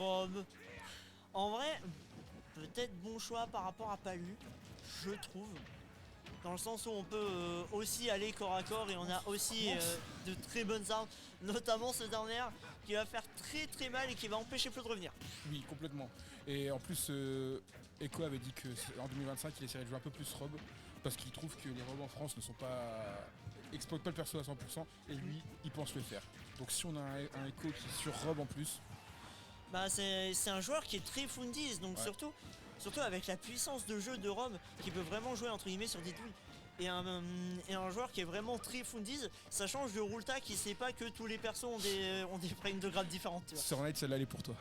Rob. En vrai, peut-être bon choix par rapport à Palu, je trouve. Dans le sens où on peut aussi aller corps à corps et on a aussi de très bonnes armes, notamment ce dernier qui va faire très très mal et qui va empêcher Flo de revenir. Oui, complètement. Et en plus, Echo avait dit qu'en 2025, il essaierait de jouer un peu plus Rob parce qu'il trouve que les robes en France ne sont pas exploitent pas le perso à 100% et lui, il pense le faire. Donc si on a un Echo qui est sur Rob en plus, Bah c'est un joueur qui est très Fundis, donc Ouais. surtout avec la puissance de jeu de Rob qui peut vraiment jouer entre guillemets sur des douilles. Et un joueur qui est vraiment très Fundis, ça change de Rulta qui sait pas que tous les persos ont des frames de grade différentes. Tu Sur Night, celle-là, elle est pour toi.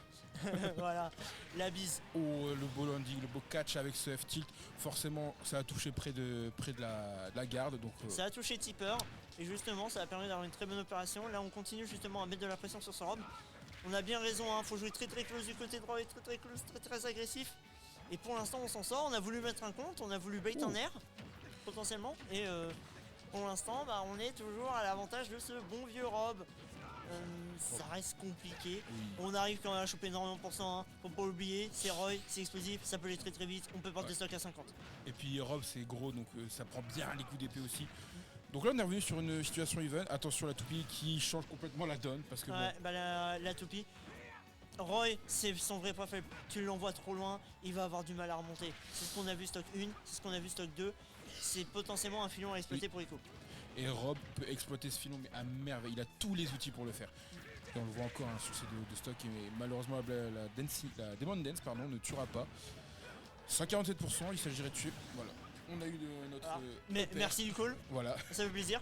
vois. Voilà, la bise. Oh, le beau landing, le beau catch avec ce F-tilt, forcément, ça a touché près de la garde. Donc, Ça a touché Tipper et justement ça a permis d'avoir une très bonne opération. Là on continue justement à mettre de la pression sur ce Rob. On a bien raison, hein, faut jouer très très close du côté droit et très très close, très très agressif. Et pour l'instant on s'en sort, on a voulu mettre un compte, on a voulu bait un air potentiellement. Et pour l'instant bah, on est toujours à l'avantage de ce bon vieux Rob. Ça reste compliqué. On arrive quand même à choper énormément de pourcents, hein. Faut pas oublier, c'est Roy, c'est explosif, ça peut aller très très vite, on peut porter stock à 50. Et puis Rob, c'est gros, donc ça prend bien les coups d'épée aussi. Donc là, on est revenu sur une situation even. Attention, la toupie qui change complètement la donne parce que Ouais, bah la toupie. Roy, c'est son vrai point faible. Tu l'envoies trop loin, il va avoir du mal à remonter. C'est ce qu'on a vu stock 1, c'est ce qu'on a vu stock 2. C'est potentiellement un filon à exploiter pour Echo. Et Rob peut exploiter ce filon mais à merveille. Il a tous les outils pour le faire. Et on le voit encore, un succès de stock. Et malheureusement, la Demon Dance ne tuera pas. 147%, il s'agirait de tuer. Voilà. On a eu notre. Mais repère. merci du call, Voilà. ça fait plaisir.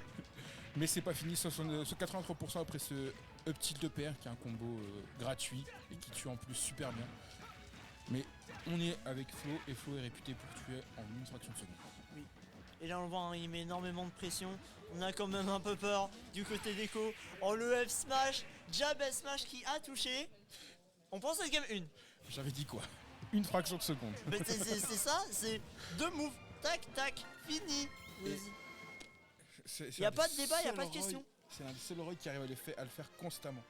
Mais c'est pas fini. Ce 83% après ce up tilt EPR qui est un combo gratuit et qui tue en plus super bien. Mais on est avec Flo et Flo est réputé pour tuer en une fraction de seconde. Oui. Et là on le voit, hein, il met énormément de pression. On a quand même un peu peur du côté d'Echo. Oh le F smash, jab F smash qui a touché. On pense à game 1. J'avais dit quoi? Une fraction de seconde. Mais c'est ça, c'est 2 moves. Tac tac, fini. Il Y a pas de débat, y a pas de question. C'est un des seuls Roy qui arrive à le faire constamment.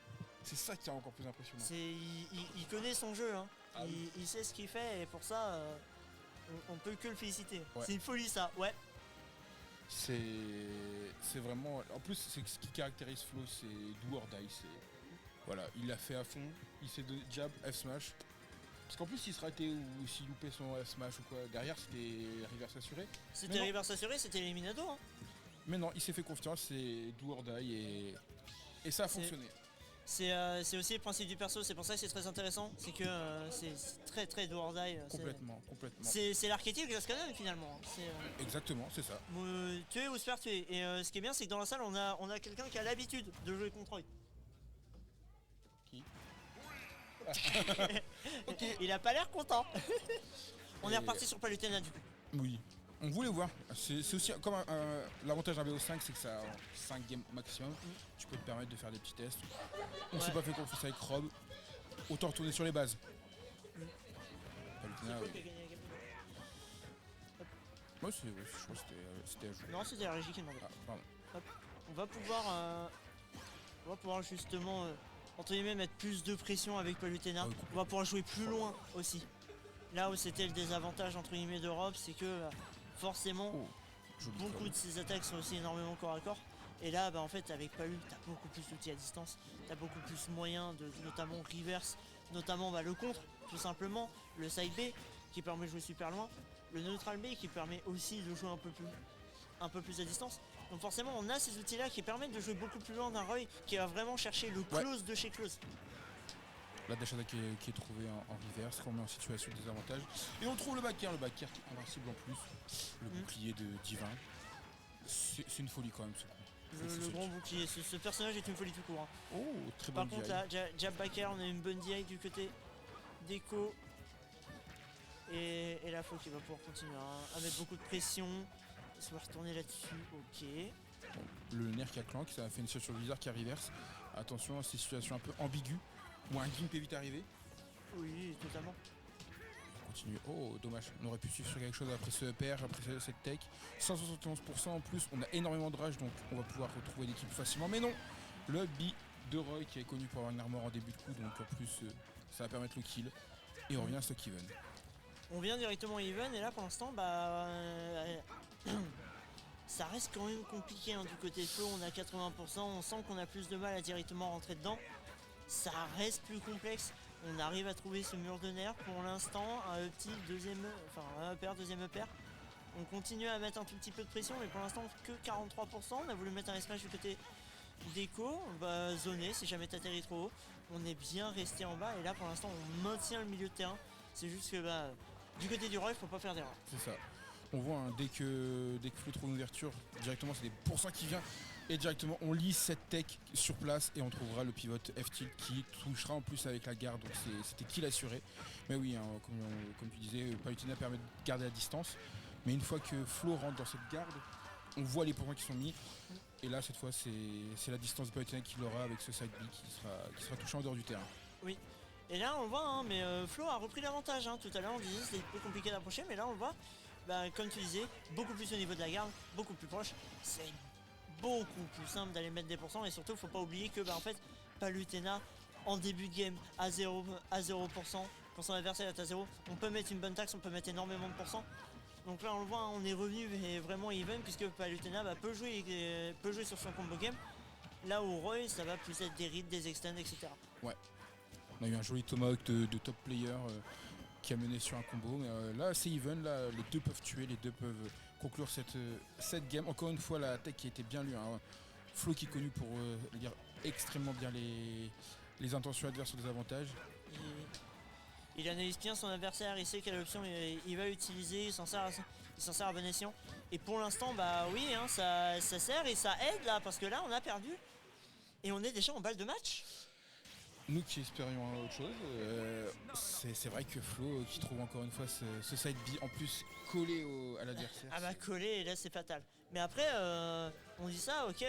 C'est ça qui est encore plus impressionnant. Il connaît son jeu, hein. Ah oui. Il sait ce qu'il fait et pour ça, on peut que le féliciter. Ouais. C'est une folie ça, ouais. C'est vraiment. En plus, c'est ce qui caractérise Flo, c'est do or die. Voilà, il l'a fait à fond. Il s'est donné jab, F smash. Parce qu'en plus, s'il se ratait ou s'il loupait son F smash ou quoi, derrière c'était reverse assuré. C'était reverse assuré, c'était Eliminado, hein. Mais non, il s'est fait confiance, c'est do or die et ça a fonctionné. C'est aussi le principe du perso, c'est pour ça que c'est très intéressant. C'est que c'est très très do or die. Complètement. C'est l'archétype Glasscannon finalement. Exactement, c'est ça. Tuer ou se faire tuer. Et ce qui est bien, c'est que dans la salle, on a quelqu'un qui a l'habitude de jouer contre Roy. Qui Il a pas l'air content. On est reparti sur Palutena du coup. Oui. On voulait voir. C'est aussi comme l'avantage d'un BO5, c'est que ça a 5 games maximum. Tu peux te permettre de faire des petits tests. On s'est pas fait confiance avec Rob. Autant retourner sur les bases. Palutena, oui. Moi, je crois que c'était à jouer. Non, c'était la régie qui demandait. Ah, pardon. Hop. On va pouvoir justement entre guillemets mettre plus de pression avec Palutena. On va pouvoir jouer plus loin aussi. Là où c'était le désavantage entre guillemets de Rob, c'est que forcément beaucoup de ses attaques sont aussi énormément corps à corps. Et là bah en fait avec Palu t'as beaucoup plus d'outils à distance, t'as beaucoup plus moyen de notamment reverse, notamment le contre tout simplement, le side B qui permet de jouer super loin, le neutral B qui permet aussi de jouer un peu plus à distance. Donc forcément on a ces outils là qui permettent de jouer beaucoup plus loin d'un Roy qui va vraiment chercher le close de chez close. La dash attack qui est trouvé en reverse, qu'on met en situation de désavantage. Et on trouve le back air qui est invincible en plus. Le bouclier de Divin. C'est une folie quand même ce coup. Le grand bouclier, ce personnage est une folie tout court. Hein. Oh, très Par bon contre là, jab back air, on a une bonne DI du côté d'Echo. Et la Flo qui va pouvoir continuer à mettre beaucoup de pression. Il se va retourner là-dessus, ok. Bon, le nerf qui a clank, ça a fait une situation bizarre qui a reverse. Attention à ces situations un peu ambiguës. Ou un gimp est vite arrivé. Oui, totalement. On continue. Oh, dommage. On aurait pu suivre sur quelque chose après ce EPR, après cette tech. 171% en plus. On a énormément de rage, donc on va pouvoir retrouver l'équipe facilement. Mais non, le B de Roy qui est connu pour avoir une armure en début de coup, donc en plus ça va permettre le kill. Et on revient à stock even. On vient directement even et là pour l'instant bah ça reste quand même compliqué hein, du côté de Flo, on a 80%, on sent qu'on a plus de mal à directement rentrer dedans. Ça reste plus complexe, on arrive à trouver ce mur de nerfs pour l'instant, un petit deuxième, enfin un upper, deuxième upper. On continue à mettre un tout petit peu de pression mais pour l'instant que 43%, on a voulu mettre un smash du côté d'Echo, bah zoner si jamais t'atterris trop haut. On est bien resté en bas et là pour l'instant on maintient le milieu de terrain. C'est juste que bah du côté du Roy, faut pas faire d'erreur. C'est ça. On voit hein, dès que Flo trouve une ouverture, directement c'est des pourcents qui viennent et directement on lit cette tech sur place et on trouvera le pivot F-tilt qui touchera en plus avec la garde, donc c'était kill assuré. Mais oui, hein, comme tu disais, Palutena permet de garder la distance, mais une fois que Flo rentre dans cette garde, on voit les pourcents qui sont mis. Et là cette fois c'est la distance de Palutena qui l'aura avec ce side B qui sera touché en dehors du terrain. Oui. Et là on le voit, hein, mais Flo a repris l'avantage. Hein. Tout à l'heure on disait c'était plus compliqué d'approcher, mais là on le voit, bah, comme tu disais, beaucoup plus au niveau de la garde, beaucoup plus proche. C'est beaucoup plus simple d'aller mettre des pourcents et surtout faut pas oublier que bah, en fait Palutena en début de game à 0%, quand son adversaire est à 0, on peut mettre une bonne taxe, on peut mettre énormément de pourcents. Donc là on le voit, on est revenu vraiment even puisque Palutena bah, peut jouer sur son combo game. Là où Roy ça va plus être des reads, des extends, etc. Ouais. On a eu un joli tomahawk de top player qui a mené sur un combo. Mais là c'est even, là les deux peuvent tuer, les deux peuvent conclure cette game. Encore une fois la tech qui a été bien lue. Hein. Flo qui est connu pour lire extrêmement bien les intentions adverses sur des avantages. Il analyse bien son adversaire, il sait quelle option il va utiliser, il s'en sert à bon escient. Et pour l'instant, bah oui, hein, ça sert et ça aide là, parce que là on a perdu. Et on est déjà en balle de match. Nous qui espérions autre chose, c'est vrai que Flo qui trouve encore une fois ce side B en plus collé à l'adversaire. Ah bah collé et là c'est fatal. Mais après, on dit ça, ok,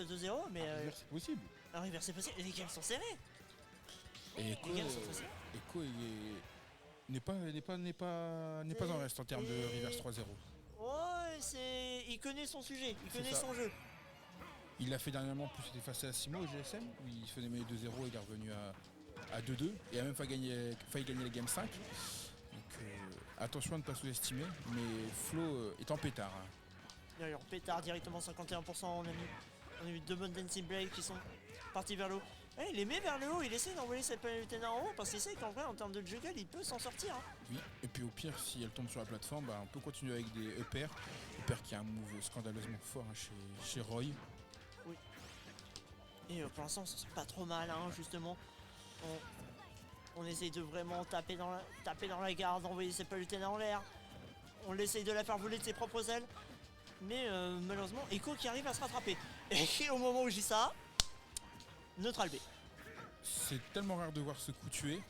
2-0, mais... c'est possible. Un reverse c'est possible, les games sont serrés. Et Echo n'est pas en reste en termes de reverse 3-0. Ouais, il connaît son sujet, il connaît son jeu. Il l'a fait dernièrement, plus c'était face à Simo au GSM, où il se faisait mener 2-0 et il est revenu à 2-2. Et a même failli gagner la game 5. Donc attention à ne pas sous-estimer, mais Flo est en pétard. Hein. D'ailleurs, pétard directement 51%, on a eu deux bonnes dancing blades qui sont partis vers le haut. Ouais, il les met vers le haut, il essaie d'envoyer cette Palutena en haut parce qu'il sait qu'en vrai en termes de juggle il peut s'en sortir. Hein. Oui, et puis au pire si elle tombe sur la plateforme, bah, on peut continuer avec des EPR. EPR qui a un move scandaleusement fort hein, chez Roy. Oui. Et pour l'instant on se sent pas trop mal hein, justement. On essaye de vraiment taper dans la garde, envoyer cette Palutena en l'air. On essaye de la faire voler de ses propres ailes. Mais malheureusement Echo qui arrive à se rattraper. Et au moment où je dis ça, neutral B. C'est tellement rare de voir ce coup tuer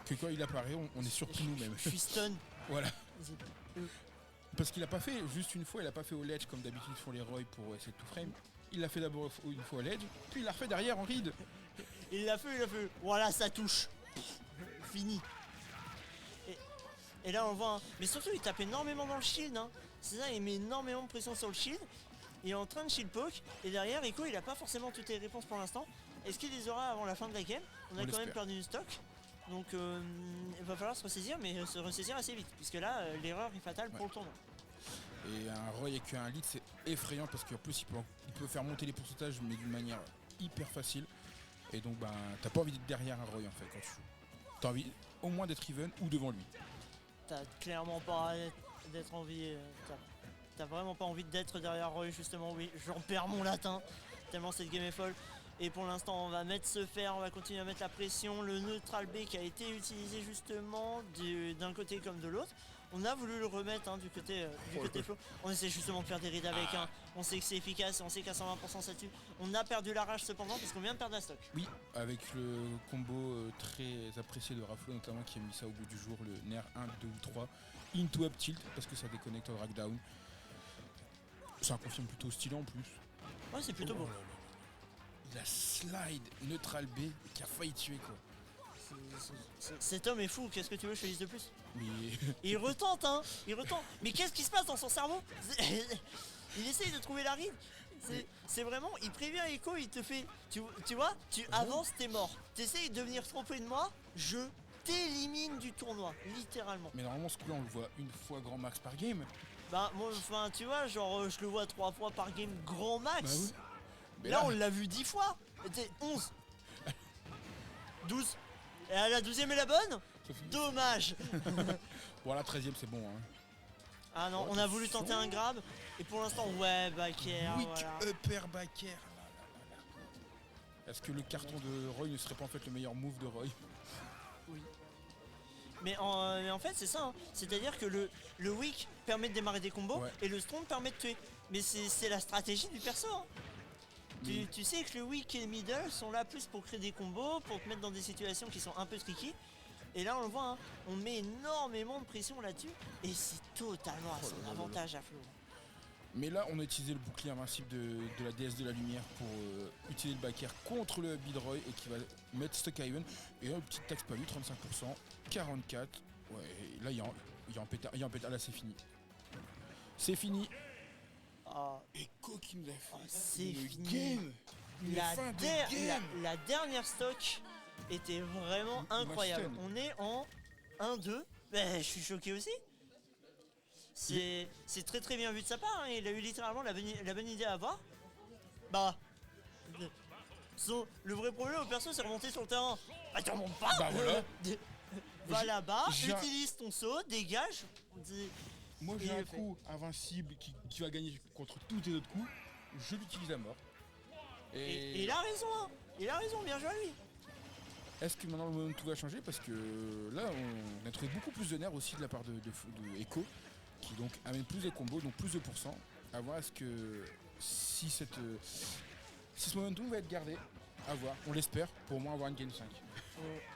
que quand il apparaît, on est surpris nous-mêmes. Je suis stun. Voilà. Parce qu'il a pas fait juste une fois, il a pas fait au ledge comme d'habitude font les Roy pour essayer de tout frame. Il l'a fait d'abord une fois au ledge, puis il l'a refait derrière en read. Il l'a fait. Voilà, ça touche. Fini. Et là on voit, hein. Mais surtout il tape énormément dans le shield. Hein. C'est ça, il met énormément de pression sur le shield. Il est en train de shield poke et derrière Echo il a pas forcément toutes les réponses pour l'instant. Est-ce qu'il les aura avant la fin de la game? On a quand même perdu une stock. Donc il va falloir se ressaisir, mais se ressaisir assez vite. Puisque là l'erreur est fatale pour le tournoi. Et un Roy avec un lead c'est effrayant parce qu'en plus il peut faire monter les pourcentages mais d'une manière hyper facile. Et donc ben t'as pas envie d'être derrière un Roy en fait quand tu joues. T'as envie au moins d'être even ou devant lui. T'as clairement pas d'être envie. T'as vraiment pas envie d'être derrière Roy justement, oui, j'en perds mon latin, tellement cette game est folle. Et pour l'instant on va mettre ce fer, on va continuer à mettre la pression, le neutral B qui a été utilisé justement d'un côté comme de l'autre. On a voulu le remettre hein, du côté Flo, on essaie justement de faire des rides avec, hein. On sait que c'est efficace, on sait qu'à 120% ça tue. On a perdu la rage cependant parce qu'on vient de perdre la stock. Oui, avec le combo très apprécié de Raflo notamment qui a mis ça au bout du jour, le Nair 1, 2 ou 3, into up tilt parce que ça déconnecte au drag-down. Ça confirme plutôt stylé en plus. Ouais, c'est plutôt beau. La slide neutral B qui a failli tuer quoi. Cet homme est fou, qu'est-ce que tu veux que je te dise de plus? Mais... Il retente hein, il retente. Mais qu'est-ce qui se passe dans son cerveau? Il essaye de trouver la ride. C'est vraiment, il prévient Echo, il te fait, tu vois, tu avances, t'es mort. Tu essayes de venir tromper de moi, je t'élimine du tournoi, littéralement. Mais normalement, ce coup-là, on le voit une fois grand max par game. Bah, moi, enfin, tu vois, genre, je le vois 3 fois par game grand max. Bah oui. Mais Là, on l'a vu 10 fois. C'était 11. 12. Et à la 12e est la bonne. Dommage. Bon, la 13e, c'est bon. Hein. Ah non, Oh, on a voulu attention. tenter un grab. Et pour l'instant, ouais, backer, Weak voilà. upper backer. Est-ce que le carton de Roy ne serait pas en fait le meilleur move de Roy? Oui. Mais en fait, c'est ça. Hein. C'est-à-dire que le weak permet de démarrer des combos Ouais. et le strong permet de tuer. Mais c'est la stratégie du perso. Hein. Tu sais que le weak et le middle sont là plus pour créer des combos, pour te mettre dans des situations qui sont un peu tricky. Et là, on le voit, hein, on met énormément de pression là-dessus. Et c'est totalement à son avantage à Flo. Mais là, on a utilisé le bouclier invincible de la déesse de la lumière pour utiliser le backer contre le Bidroy et qui va mettre Stuck Haven. Et un petit taxe palu, 35%, 44. Ouais, et là, il y a un pétard. Il y a un pétard. Là, c'est fini. C'est fini. Ah, Echo qui nous a fait c'est une fini. game. Une fin de game. La dernière stock était vraiment incroyable. On est en 1-2. Ben, je suis choqué aussi. C'est très très bien vu de sa part. Hein. Il a eu littéralement la bonne idée à avoir. Bah. Le vrai problème au perso, c'est remonter sur le terrain. Bah, tu remontes pas. Bah voilà. Va là-bas, j'ai- utilise ton saut, dégage. Moi, j'ai Et un le fait. coup invincible qui va gagner contre tous tes autres coups. Je l'utilise à mort. Et il a raison. Hein. Il a raison, bien joué à lui. Est-ce que maintenant le moment tout va changer? Parce que là, on a trouvé beaucoup plus de nerfs aussi de la part de Echo, qui donc amène plus de combos, donc plus de pourcents. À voir est-ce que si ce momentum va être gardé, à voir, on l'espère, pour au moins avoir une game 5.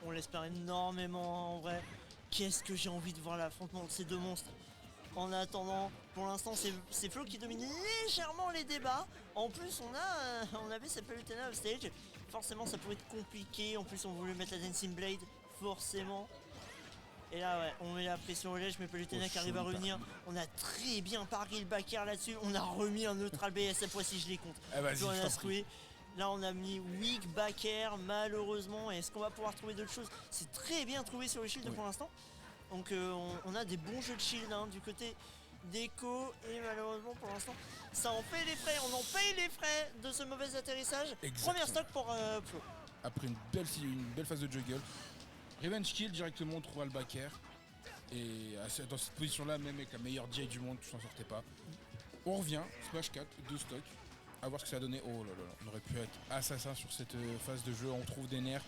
On l'espère énormément en vrai. Qu'est-ce que j'ai envie de voir l'affrontement de ces deux monstres. En attendant, pour l'instant, c'est Flo qui domine légèrement les débats. En plus, on avait cette Palutena off stage. Forcément, ça pouvait être compliqué. En plus, on voulait mettre la Dancing Blade, forcément. Et là, ouais, on met la pression au lait. Je mets Palutena qui arrive à revenir. On a très bien pari le backer là-dessus. On a remis un neutral BS. Cette fois-ci, je les compte. Ah, vas-y, Puis on je a t'en prie. secoué. Là, on a mis weak backer, malheureusement. Est-ce qu'on va pouvoir trouver d'autres choses? C'est très bien trouvé sur le shield Oui. pour l'instant. Donc on a des bons jeux de shield hein, du côté d'Echo et malheureusement pour l'instant ça en paye les frais, on en paye les frais de ce mauvais atterrissage. Exactement. Première stock pour Flo. Après une belle phase de juggle, Revenge Kill directement, on trouvera le backer. Et dans cette position-là, même avec la meilleure DI du monde, tu s'en sortais pas. On revient, Smash 4, 2 stocks. À voir ce que ça a donné. Oh là là, on aurait pu être assassin sur cette phase de jeu. On trouve des nerfs.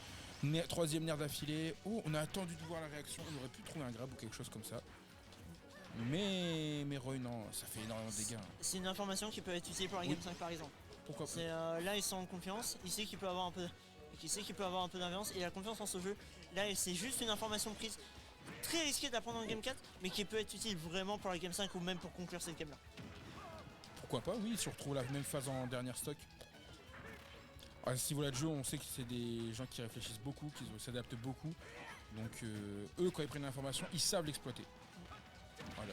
Troisième nerf d'affilée. Oh, on a attendu de voir la réaction. On aurait pu trouver un grab ou quelque chose comme ça. Mais Roy, non, ça fait énormément de dégâts. C'est une information qui peut être utilisée pour la Game 5 par exemple. Pourquoi pas? Là, il sent en confiance, il sait qu'il peut avoir un peu. D'influence, il a confiance en ce jeu. Là, c'est juste une information prise très risquée d'apprendre en Game 4, mais qui peut être utile vraiment pour la Game 5 ou même pour conclure cette game là. Pourquoi pas, oui, si on retrouve la même phase en dernière stock. À ce niveau-là de jeu, on sait que c'est des gens qui réfléchissent beaucoup, qui s'adaptent beaucoup. Donc eux, quand ils prennent l'information, ils savent l'exploiter. Voilà.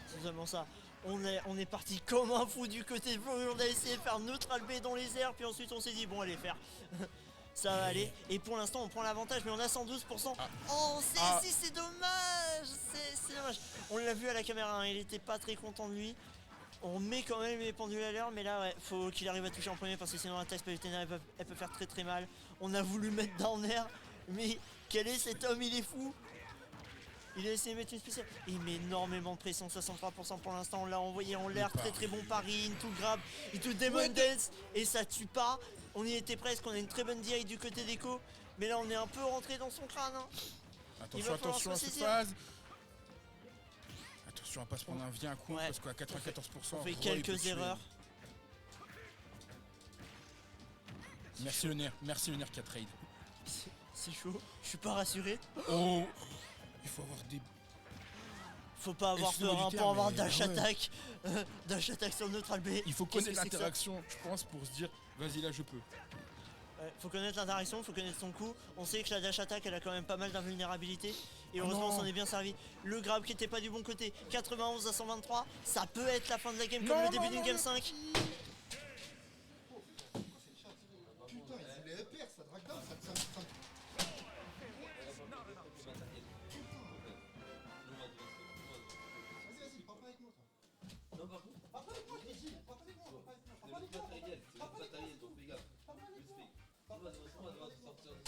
C'est seulement ça. On est parti comme un fou du côté de Flo, on a essayé de faire neutral B dans les airs, puis ensuite on s'est dit bon allez faire. Ça va aller. Et pour l'instant on prend l'avantage, mais on a 112%. Ah. Oh Ah. c'est dommage. C'est dommage. On l'a vu à la caméra, hein, il était pas très content de lui. On met quand même les pendules à l'heure, mais là ouais, faut qu'il arrive à toucher en premier parce que sinon la taxe Palutena elle peut faire très très mal. On a voulu mettre down air, mais quel est cet homme, il est fou. Il a essayé de mettre une spéciale. Il met énormément de pression, 63% pour l'instant. On l'a envoyé en l'air, très très bon pari. Into grab, into Demon Dance. Et ça tue pas. On y était presque, on a une très bonne DI du côté d'Echo. Mais là on est un peu rentré dans son crâne. Hein. Attention à cette phase. Attention à pas se prendre un vieux coup, Ouais. parce qu'à 94%, On fait Roy peut quelques tuer. erreurs. Merci le nerf qui a trade. C'est chaud, je suis pas rassuré. Oh, il faut avoir des... Faut pas avoir Excusez-moi peur, du hein, terme, pour avoir mais dash ouais. attack. Dash attack sur le neutral B. Il faut Qu'est-ce connaître que c'est que ça? l'interaction, je pense, pour se dire, vas-y là je peux. Faut connaître l'interaction, faut connaître son coup. On sait que la dash attack elle a quand même pas mal d'invulnérabilité. Et heureusement on s'en est bien servi. Le grab qui était pas du bon côté, 91 à 123, ça peut être la fin de la game comme le début d'une game 5. Putain, il voulait upper, ça drag down, ça C'est le matériel, donc fais gaffe. Juste fais. On va devoir sortir de